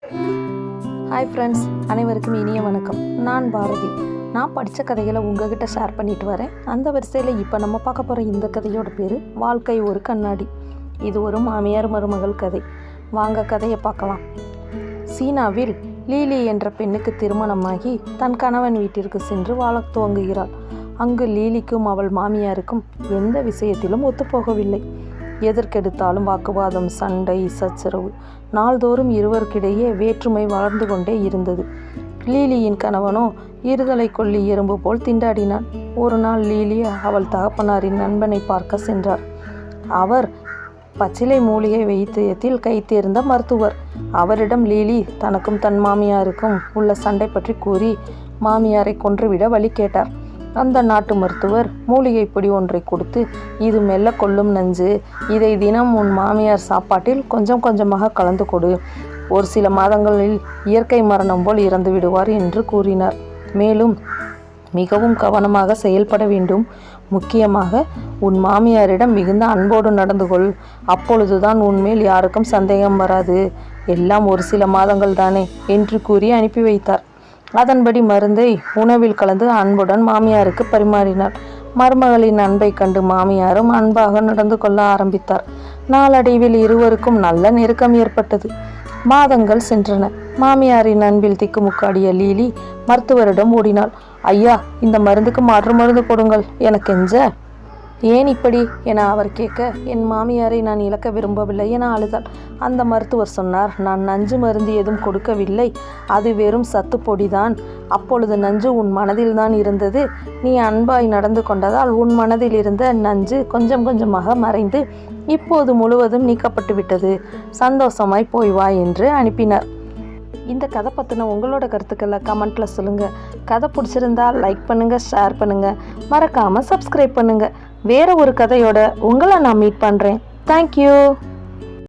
Hi friends, அனைவருக்கும் இனிய வணக்கம். நான் பாரதி. நான் படித்த கதைகளை உங்ககிட்ட ஷேர் பண்ணிட்டு வரேன். அந்த வரிசையில் இப்போ நம்ம பார்க்க போகிற இந்த கதையோட பேர் வாழ்க்கை ஒரு கண்ணாடி. இது ஒரு மாமியார் மருமகள் கதை. வாங்க கதையை பார்க்கலாம். சீனாவில் லீலி என்ற பெண்ணுக்கு திருமணமாகி தன் கணவன் வீட்டிற்கு சென்று வாழத் துவங்குகிறாள். அங்கு லீலிக்கும் அவள் மாமியாருக்கும் எந்த விஷயத்திலும் ஒத்துப்போகவில்லை. எதற்கெடுத்தாலும் வாக்குவாதம், சண்டை, சச்சரவு. நாள்தோறும் இருவருக்கிடையே வேற்றுமை வளர்ந்து கொண்டே இருந்தது. லீலியின் கணவனோ இருதலை கொல்லி எறும்பு போல் திண்டாடினான். ஒரு நாள் லீலி அவள் தகப்பனாரின் நண்பனை பார்க்க சென்றார். அவர் பச்சிலை மூலிகை வைத்தியத்தில் கை தேர்ந்த மருத்துவர். அவரிடம் லீலி தனக்கும் தன் மாமியாருக்கும் உள்ள சண்டை பற்றி கூறி மாமியாரை கொன்றுவிட வழி கேட்டார். அந்த நாட்டு மருத்துவர் மூலிகை பொடி ஒன்றை கொடுத்து, இது மெல்ல கொல்லும் நஞ்சு, இதை தினம் உன் மாமியார் சாப்பாட்டில் கொஞ்சம் கொஞ்சமாக கலந்து கொடு, ஒரு சில மாதங்களில் இயற்கை மரணம் போல் இறந்து விடுவார் என்று கூறினார். மேலும் மிகவும் கவனமாக செயல்பட வேண்டும், முக்கியமாக உன் மாமியாரிடம் மிகுந்த அன்போடு நடந்து கொள், அப்பொழுதுதான் உன்மேல் யாருக்கும் சந்தேகம் வராது, எல்லாம் ஒரு சில மாதங்கள் தானே என்று கூறி அனுப்பி வைத்தார். அதன்படி மருந்தை உணவில் கலந்து அன்புடன் மாமியாருக்கு பரிமாறினார். மருமகளின் அன்பை கண்டு மாமியாரும் அன்பாக நடந்து கொள்ள ஆரம்பித்தார். நாளடைவில் இருவருக்கும் நல்ல நெருக்கம் ஏற்பட்டது. மாதங்கள் சென்றன. மாமியாரின் அன்பில் திக்குமுக்காடிய லீலி மருத்துவரிடம் ஓடினாள். ஐயா, இந்த மருந்துக்கு மாற்று மருந்து கொடுங்கள் என கெஞ்ச. ஏன் இப்படி என அவர் கேட்க, என் மாமியாரை நான் இழக்க விரும்பவில்லை என அழுதாள். அந்த மருத்துவர் சொன்னார், நான் நஞ்சு மருந்து எதுவும் கொடுக்கவில்லை, அது வெறும் சத்து பொடிதான். அப்பொழுது நஞ்சு உன் மனதில் தான் இருந்தது. நீ அன்பாய் நடந்து கொண்டதால் உன் மனதில் இருந்த நஞ்சு கொஞ்சம் கொஞ்சமாக மறைந்து இப்போது முழுவதும் நீக்கப்பட்டு விட்டது. சந்தோஷமாய் போய் வா என்று அனுப்பினார். இந்த கதை பற்றின உங்களோட கருத்துக்களை கமெண்ட்டில் சொல்லுங்கள். கதை பிடிச்சிருந்தா லைக் பண்ணுங்கள், ஷேர் பண்ணுங்கள், மறக்காமல் சப்ஸ்கிரைப் பண்ணுங்கள். வேறு ஒரு கதையோட உங்களை நான் மீட் பண்ணுறேன். தேங்க்யூ.